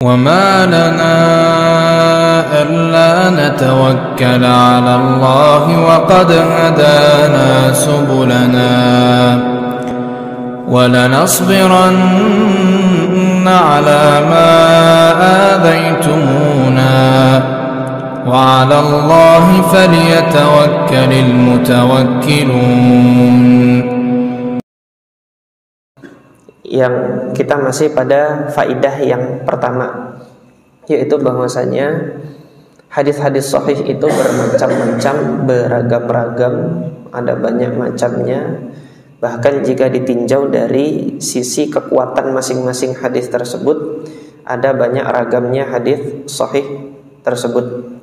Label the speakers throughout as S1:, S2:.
S1: وما لنا ألا نتوكل على الله وقد هدانا سبلنا ولنصبرن على ما آذيتمونا وعلى الله فليتوكل المتوكلون.
S2: Yang kita masih pada faidah yang pertama, yaitu bahwasanya hadis-hadis sahih itu bermacam-macam, beragam-ragam, ada banyak macamnya. Bahkan jika ditinjau dari sisi kekuatan masing-masing hadis tersebut, ada banyak ragamnya hadis sahih tersebut.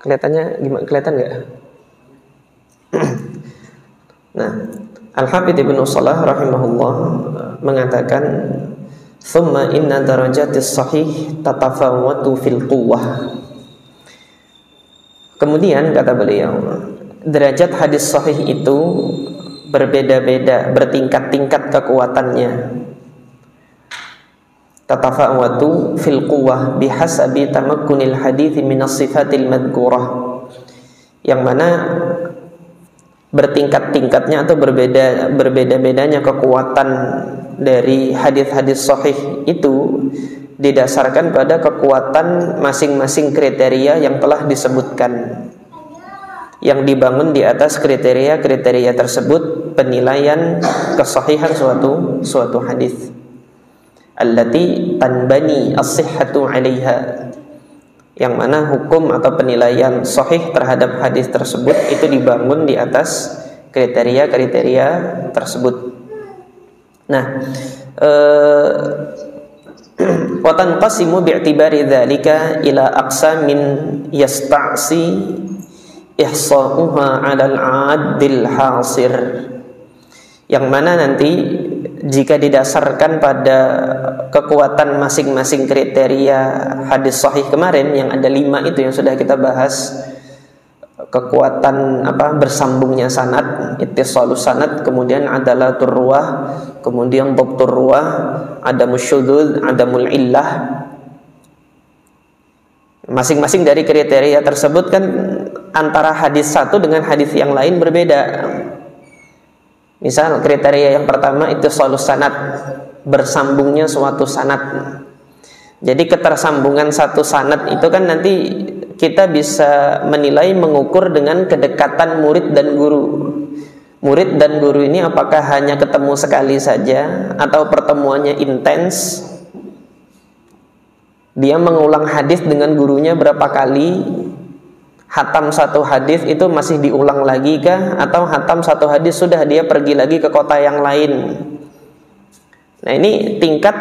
S2: Kelihatannya gimana? Kelihatan nggak? Nah, Al-Hafidz Ibnu Shalah rahimahullah mengatakan, "Tsumma inna darajatis sahih tatafawwatu fil quwwah." Kemudian kata beliau, derajat hadis sahih itu berbeda-beda, bertingkat-tingkat kekuatannya. Tatafawwatu fil quwwah bihasabi tamakkunil hadits minas sifatil madhkurah. Yang mana bertingkat-tingkatnya atau berbeda-bedanya kekuatan dari hadis-hadis sahih itu didasarkan pada kekuatan masing-masing kriteria yang telah disebutkan, yang dibangun di atas kriteria-kriteria tersebut penilaian kesahihan suatu hadis. Allati tanbani as-sihhatu 'alaiha, yang mana hukum atau penilaian sahih terhadap hadis tersebut itu dibangun di atas kriteria-kriteria tersebut. Nah, wa tanqasimu bi'tibari dzalika ila aqsamin yasta'si ihsa'uha 'alal 'addil hasir, yang mana nanti jika didasarkan pada kekuatan masing-masing kriteria hadis sahih kemarin yang ada 5 itu yang sudah kita bahas, kekuatan bersambungnya sanad, ittisalus sanad, kemudian adalatur ruwah, kemudian dhabtur ruwah, adamus syudzuz, adamul illah. Masing-masing dari kriteria tersebut kan antara hadis satu dengan hadis yang lain berbeda. Misal kriteria yang pertama itu ittisalus sanad, bersambungnya suatu sanad. Jadi ketersambungan satu sanad itu kan nanti kita bisa menilai, mengukur dengan kedekatan murid dan guru. Murid dan guru ini apakah hanya ketemu sekali saja atau pertemuannya intens? Dia mengulang hadis dengan gurunya berapa kali? Hatam satu hadis itu masih diulang lagi kah? Atau hatam satu hadis sudah dia pergi lagi ke kota yang lain? Nah, ini tingkat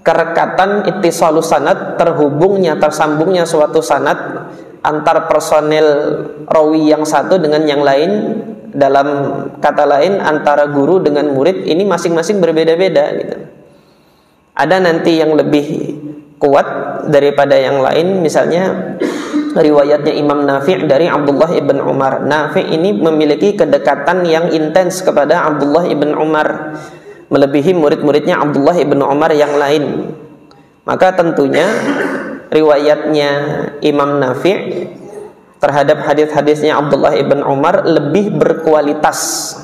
S2: kerekatan ittisalus sanad, tersambungnya suatu sanad antar personel rawi yang satu dengan yang lain. Dalam kata lain, antara guru dengan murid ini masing-masing berbeda-beda gitu. Ada nanti yang lebih kuat daripada yang lain. Misalnya riwayatnya Imam Nafi' dari Abdullah ibn Umar. Nafi' ini memiliki kedekatan yang intens kepada Abdullah ibn Umar, melebihi murid-muridnya Abdullah ibn Umar yang lain. Maka tentunya riwayatnya Imam Nafi' terhadap hadis-hadisnya Abdullah ibn Umar lebih berkualitas,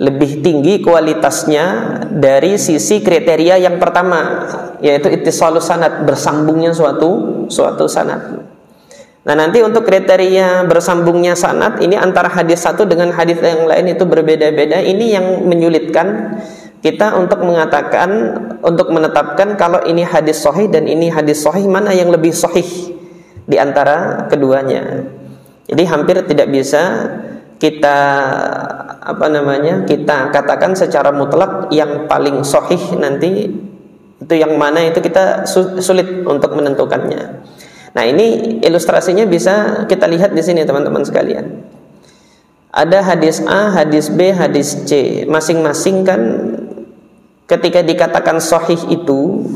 S2: lebih tinggi kualitasnya dari sisi kriteria yang pertama, yaitu ittisalus sanad, bersambungnya suatu sanad. Nah, nanti untuk kriteria bersambungnya sanad ini antara hadis satu dengan hadis yang lain itu berbeda-beda. Ini yang menyulitkan kita untuk mengatakan, untuk menetapkan kalau ini hadis sahih dan ini hadis sahih, mana yang lebih sahih di antara keduanya. Jadi hampir tidak bisa kita kita katakan secara mutlak yang paling sahih nanti itu yang mana, itu kita sulit untuk menentukannya. Nah, ini ilustrasinya bisa kita lihat di sini teman-teman sekalian. Ada hadis A, hadis B, hadis C. Masing-masing kan ketika dikatakan sahih itu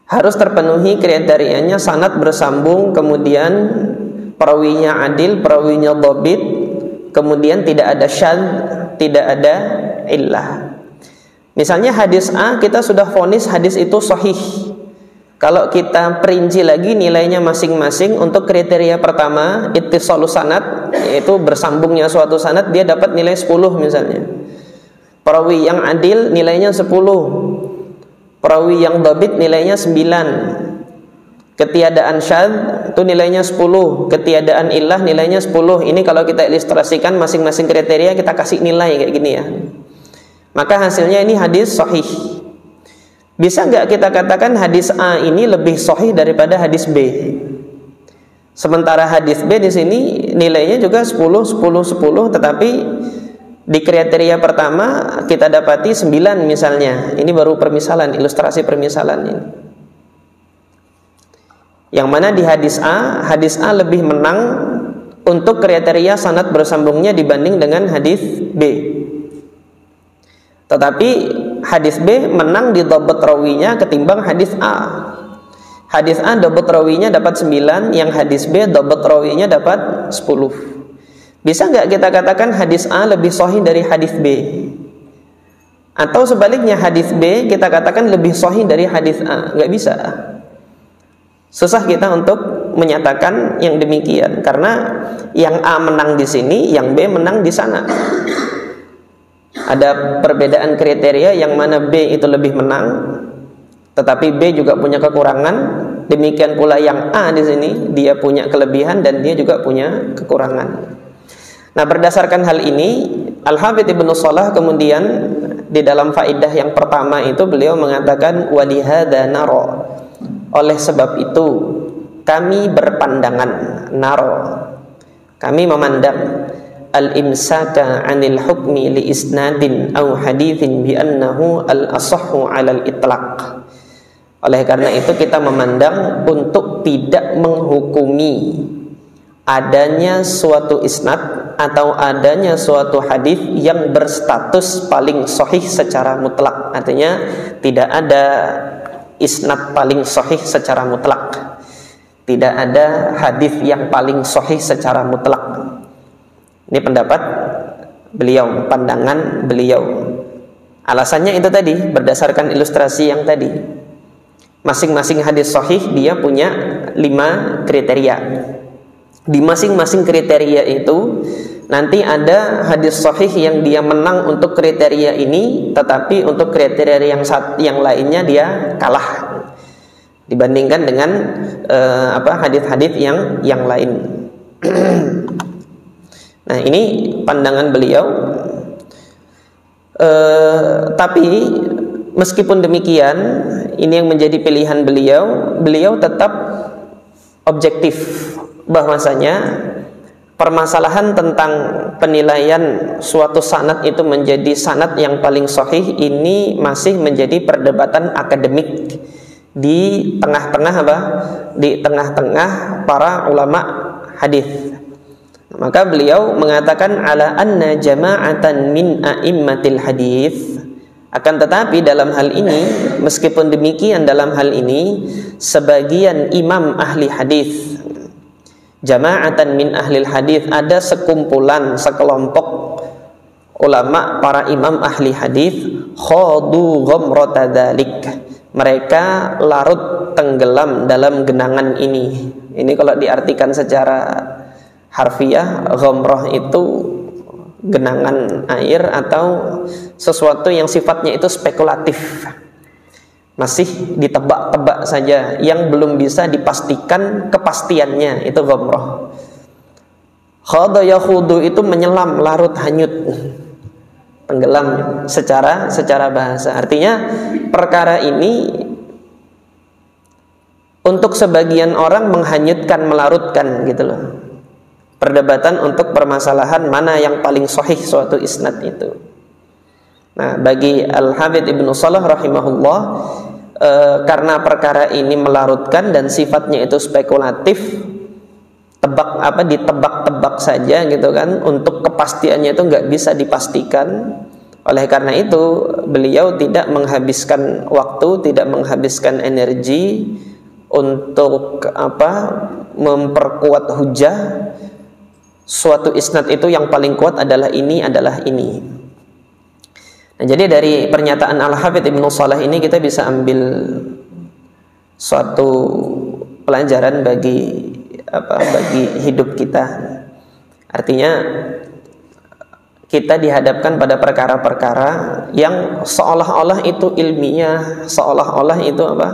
S2: harus terpenuhi kriterianya, sanad bersambung, kemudian perawinya adil, perawinya dhabit, kemudian tidak ada syadz, tidak ada illah. Misalnya hadis A kita sudah vonis hadis itu sahih. Kalau kita perinci lagi nilainya masing-masing, untuk kriteria pertama ittisalus sanad, yaitu bersambungnya suatu sanad, dia dapat nilai 10 misalnya. Perawi yang adil nilainya 10. Perawi yang dhabit nilainya 9. Ketiadaan syadz itu nilainya 10. Ketiadaan illah nilainya 10. Ini kalau kita ilustrasikan masing-masing kriteria, kita kasih nilai kayak gini ya. Maka hasilnya ini hadis sahih. Bisa nggak kita katakan hadis A ini lebih sahih daripada hadis B? Sementara hadis B di sini nilainya juga 10, 10, 10, tetapi di kriteria pertama kita dapati 9 misalnya. Ini baru permisalan, ilustrasi permisalan ini. Yang mana di hadis A lebih menang untuk kriteria sanad bersambungnya dibanding dengan hadis B. Tetapi hadis B menang di dhabt rawinya ketimbang hadis A. Hadis A dhabt rawinya dapat 9, yang hadis B dhabt rawinya dapat 10. Bisa nggak kita katakan hadis A lebih sahih dari hadis B? Atau sebaliknya hadis B kita katakan lebih sahih dari hadis A? Nggak bisa. Susah kita untuk menyatakan yang demikian, karena yang A menang di sini, yang B menang di sana. Ada perbedaan kriteria yang mana B itu lebih menang, tetapi B juga punya kekurangan. Demikian pula yang A di sini, dia punya kelebihan dan dia juga punya kekurangan. Nah, berdasarkan hal ini, Al-Hafidz Ibnu Shalah kemudian di dalam faidah yang pertama itu beliau mengatakan walihada naro. Oleh sebab itu kami berpandangan, naro, kami memandang al-imsaka 'anil hukmi li isnadin aw haditsin bi annahu al-asahhu 'alal itlaq. Oleh karena itu kita memandang untuk tidak menghukumi adanya suatu isnad atau adanya suatu hadis yang berstatus paling sahih secara mutlak. Artinya tidak ada isnad paling sahih secara mutlak. Tidak ada hadis yang paling sahih secara mutlak. Ini pendapat beliau, pandangan beliau. Alasannya itu tadi, berdasarkan ilustrasi yang tadi. Masing-masing hadis sahih dia punya 5 kriteria. Di masing-masing kriteria itu nanti ada hadis sahih yang dia menang untuk kriteria ini, tetapi untuk kriteria yang lainnya dia kalah dibandingkan dengan hadis-hadis yang lain. Nah, ini pandangan beliau. Tapi meskipun demikian, ini yang menjadi pilihan beliau. Beliau tetap objektif bahwasanya permasalahan tentang penilaian suatu sanad itu menjadi sanad yang paling sahih ini masih menjadi perdebatan akademik di tengah-tengah Di tengah-tengah para ulama hadis. Maka beliau mengatakan ala anna jama'atan min a'immatil hadis. Akan tetapi dalam hal ini, meskipun demikian dalam hal ini sebagian imam ahli hadis, jama'atan min ahlil hadis, ada sekumpulan, sekelompok ulama para imam ahli hadis, khadu ghamrata dzalik, mereka larut tenggelam dalam genangan ini. Ini kalau diartikan secara harfiah, ghamrah itu genangan air atau sesuatu yang sifatnya itu spekulatif, masih ditebak-tebak saja, yang belum bisa dipastikan kepastiannya, itu ghamrah. Khada yakhudu itu menyelam, larut, hanyut, tenggelam secara bahasa. Artinya perkara ini untuk sebagian orang menghanyutkan, melarutkan gitu loh. Perdebatan untuk permasalahan mana yang paling sahih suatu isnad itu. Nah, bagi Al-Hafidz Ibnu Shalah rahimahullah, karena perkara ini melarutkan dan sifatnya itu spekulatif, ditebak-tebak saja gitu kan, untuk kepastiannya itu nggak bisa dipastikan. Oleh karena itu beliau tidak menghabiskan waktu, tidak menghabiskan energi untuk memperkuat hujah suatu isnad itu yang paling kuat adalah ini. Nah, jadi dari pernyataan Al-Hafidz Ibnu Shalih ini kita bisa ambil suatu pelajaran bagi hidup kita. Artinya kita dihadapkan pada perkara-perkara yang seolah-olah itu ilmiah, seolah-olah itu apa?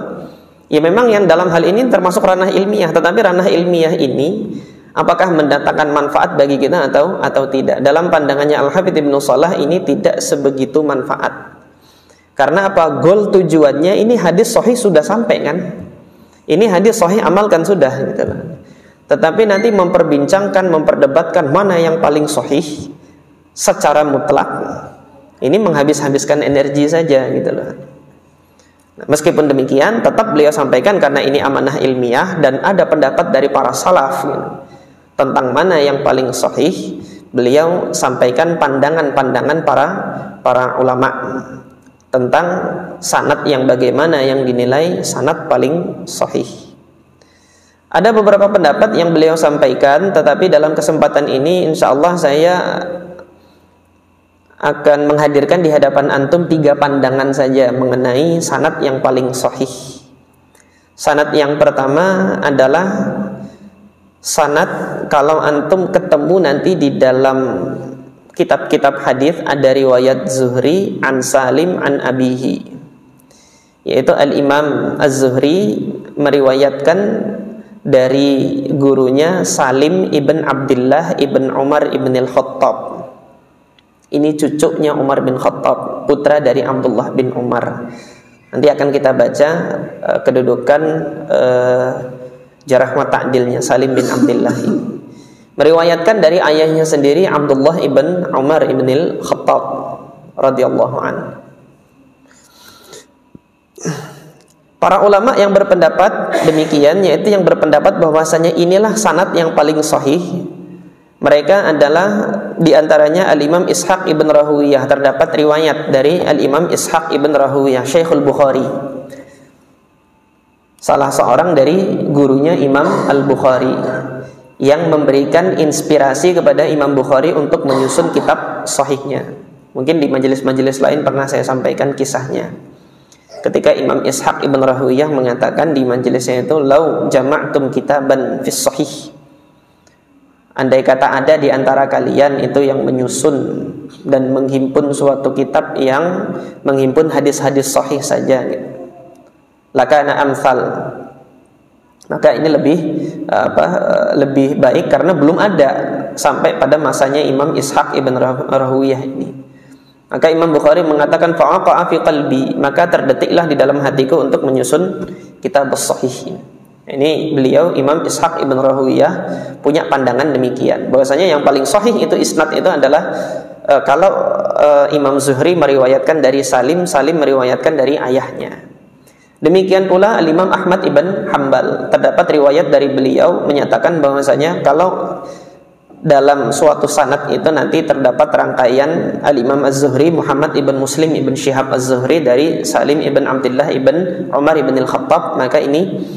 S2: Ya memang yang dalam hal ini termasuk ranah ilmiah, tetapi ranah ilmiah ini apakah mendatangkan manfaat bagi kita atau tidak? Dalam pandangannya Al-Hafidz Ibnu Shalih ini tidak sebegitu manfaat. Karena apa? Goal tujuannya ini hadis sahih sudah sampai kan? Ini hadis sahih amalkan sudah gitu loh. Tetapi nanti memperbincangkan, memperdebatkan mana yang paling sahih secara mutlak, ini menghabis-habiskan energi saja gitu loh. Nah, meskipun demikian tetap beliau sampaikan karena ini amanah ilmiah dan ada pendapat dari para salaf gitu, tentang mana yang paling sahih. Beliau sampaikan pandangan-pandangan para ulama tentang sanad yang bagaimana yang dinilai sanad paling sahih. Ada beberapa pendapat yang beliau sampaikan, tetapi dalam kesempatan ini insyaallah saya akan menghadirkan di hadapan antum 3 pandangan saja mengenai sanad yang paling sahih. Sanad yang pertama adalah sanad kalau antum ketemu nanti di dalam kitab-kitab hadis ada riwayat Zuhri an Salim an abihi, yaitu Al-Imam Az-Zuhri meriwayatkan dari gurunya Salim ibn Abdullah ibn Umar ibn al-Khattab. Ini cucunya Umar bin Khattab, putra dari Abdullah bin Umar. Nanti akan kita baca kedudukan jarh wa ta'dilnya Salim bin Abdullah ini. Meriwayatkan dari ayahnya sendiri Abdullah ibn Umar ibn al-Khattab radhiyallahu anhu. Para ulama yang berpendapat demikian, yaitu yang berpendapat bahwasanya inilah sanad yang paling sahih. Mereka adalah diantaranya Al-Imam Ishaq ibn Rahawiyah. Terdapat riwayat dari Al-Imam Ishaq ibn Rahawiyah, Syekhul Bukhari, salah seorang dari gurunya Imam Al-Bukhari, yang memberikan inspirasi kepada Imam Bukhari untuk menyusun kitab sahihnya. Mungkin di majelis-majelis lain pernah saya sampaikan kisahnya. Ketika Imam Ishaq ibn Rahawiyah mengatakan di majelisnya itu, "Lau jama'tum kitaban fis sahih." Andai kata ada di antara kalian itu yang menyusun dan menghimpun suatu kitab yang menghimpun hadis-hadis sahih saja, gitu, lakana amsal, maka ini lebih baik karena belum ada sampai pada masanya Imam Ishaq ibn Rahawiyah ini. Maka Imam Bukhari mengatakan fa'aqa'a fi qalbi, maka terdetiklah di dalam hatiku untuk menyusun kitab sahih ini. Ini beliau Imam Ishaq ibn Rahawiyah punya pandangan demikian, bahwasanya yang paling sahih itu isnad itu adalah kalau Imam Zuhri meriwayatkan dari Salim, Salim meriwayatkan dari ayahnya. Demikian pula Al-Imam Ahmad ibn Hanbal, terdapat riwayat dari beliau menyatakan bahwasanya kalau dalam suatu sanad itu nanti terdapat rangkaian Al-Imam Az-Zuhri Muhammad ibn Muslim ibn Syihab Az-Zuhri dari Salim ibn Abdullah ibn Umar ibn al-Khattab, maka ini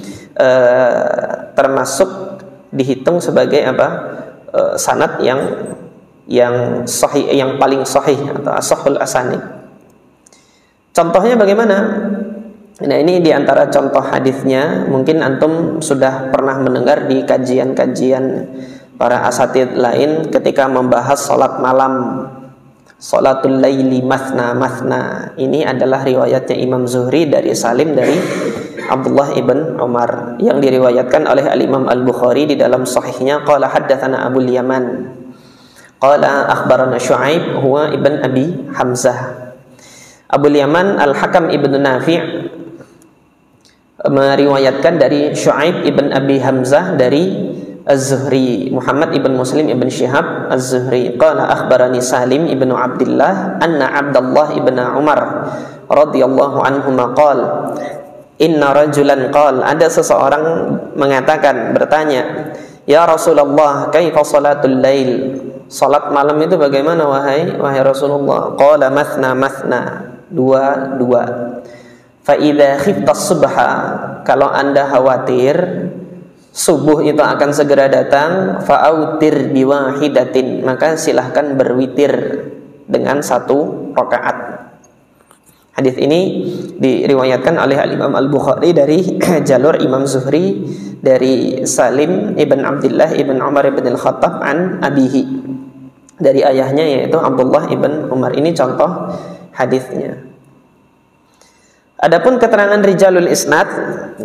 S2: termasuk dihitung sebagai sanad yang sahih, yang paling sahih atau ashahul asanid. Contohnya bagaimana? Nah, ini diantara contoh hadisnya. Mungkin antum sudah pernah mendengar di kajian-kajian para asatidz lain ketika membahas salat malam, salatul laili mathna mathna. Ini adalah riwayatnya Imam Zuhri dari Salim dari Abdullah ibn Umar, yang diriwayatkan oleh Al-Imam Al-Bukhari di dalam sahihnya. Qala haddatsana Abul Yaman qala akhbarana Syu'aib huwa ibn Abi Hamzah. Abul Yaman Al-Hakam ibn Nafi' meriwayatkan dari Syu'aib ibn Abi Hamzah dari Az-Zuhri Muhammad ibn Muslim ibn Syihab Az-Zuhri qala akhbarani Salim ibn Abdullah anna Abdullah ibn Umar radhiyallahu anhuma qala inna rajulan qala, ada seseorang mengatakan, bertanya, ya Rasulullah, kaifa salatul lail, salat malam itu bagaimana wahai Rasulullah? Qala mathna mathna, dua. Fa idza khifta subha, kalau Anda khawatir subuh itu akan segera datang, fa autir biwahidatin, maka silahkan berwitir dengan 1 rakaat. Hadis ini diriwayatkan oleh Imam Al-Bukhari dari jalur Imam Zuhri dari Salim ibn Abdullah ibn Umar ibn Al-Khattab an abihi, dari ayahnya yaitu Abdullah ibn Umar. Ini contoh hadisnya. Adapun keterangan rijalul isnad,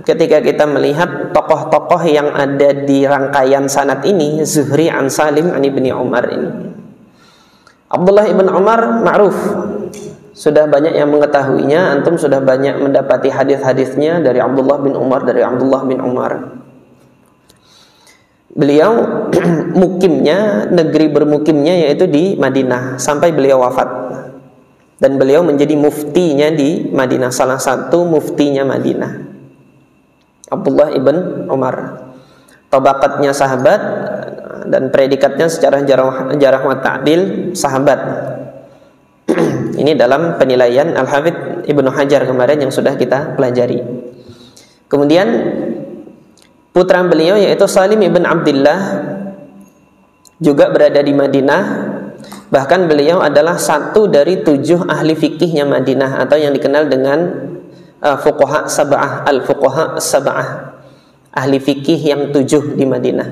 S2: ketika kita melihat tokoh-tokoh yang ada di rangkaian sanad ini, Zuhri an Salim an ibni Umar ini. Abdullah ibn Umar ma'ruf, sudah banyak yang mengetahuinya, antum sudah banyak mendapati hadis-hadisnya dari Abdullah bin Umar, Beliau mukimnya, negeri bermukimnya yaitu di Madinah sampai beliau wafat. Dan beliau menjadi muftinya di Madinah, salah satu muftinya Madinah. Abdullah ibn Umar. Tabaqatnya sahabat dan predikatnya secara jarah wa ta'dil sahabat. Ini dalam penilaian Al-Hafidz Ibnu Hajar kemarin yang sudah kita pelajari. Kemudian putra beliau yaitu Salim ibn Abdullah juga berada di Madinah. Bahkan beliau adalah satu dari 7 ahli fikihnya Madinah, atau yang dikenal dengan fuqaha sab'ah, al-fuqaha sab'ah, ahli fikih yang 7 di Madinah.